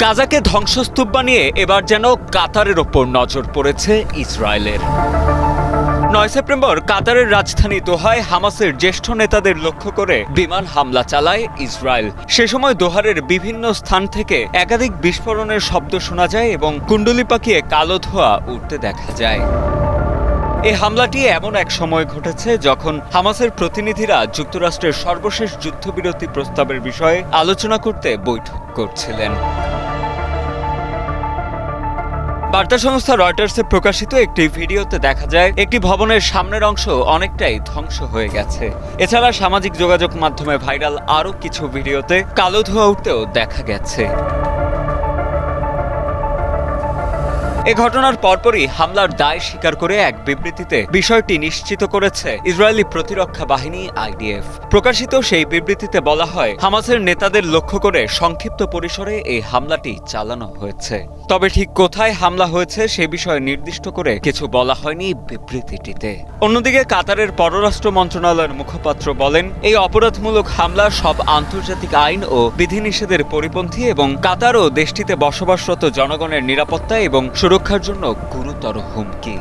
গাজাকে ধ্বংসস্তূপ বানিয়ে এবার যেন কাতারের ওপর নজর পড়েছে ইসরায়েলের। ৯ সেপ্টেম্বর কাতারের রাজধানী দোহায় হামাসের জ্যেষ্ঠ নেতাদের লক্ষ্য করে বিমান হামলা চালায় ইসরায়েল। সে সময় দোহারের বিভিন্ন স্থান থেকে একাধিক বিস্ফোরণের শব্দ শোনা যায় এবং কুণ্ডুলি পাকিয়ে কালো ধোঁয়া উঠতে দেখা যায়। এই হামলাটি এমন এক সময় ঘটেছে যখন হামাসের প্রতিনিধিরা যুক্তরাষ্ট্রের সর্বশেষ যুদ্ধবিরতি প্রস্তাবের বিষয়ে আলোচনা করতে বৈঠক করছিলেন। বার্তা সংস্থা রয়টার্সে প্রকাশিত একটি ভিডিওতে দেখা যায় একটি ভবনের সামনের অংশ অনেকটাই ধ্বংস হয়ে গেছে। এছাড়া সামাজিক যোগাযোগ মাধ্যমে ভাইরাল আরও কিছু ভিডিওতে কালো ধোঁয়া উঠতেও দেখা গেছে। এ ঘটনার পরপরই হামলার দায় স্বীকার করে এক বিবৃতিতে বিষয়টি নিশ্চিত করেছে ইসরায়েলি প্রতিরক্ষা বাহিনী আইডিএফ। প্রকাশিত সেই বিবৃতিতে বলা হয়, হামাসের নেতাদের লক্ষ্য করে সংক্ষিপ্ত পরিসরে এই হামলাটি চালানো হয়েছে। তবে ঠিক কোথায় হামলা হয়েছে সে বিষয়ে নির্দিষ্ট করে কিছু বলা হয়নি বিবৃতিটিতে। অন্যদিকে কাতারের পররাষ্ট্র মন্ত্রণালয়ের মুখপাত্র বলেন, এই অপরাধমূলক হামলা সব আন্তর্জাতিক আইন ও বিধিনিষেধের পরিপন্থী এবং কাতার ও দেশটিতে বসবাসরত জনগণের নিরাপত্তা এবং সুরক্ষার জন্য গুরুতর হুমকি।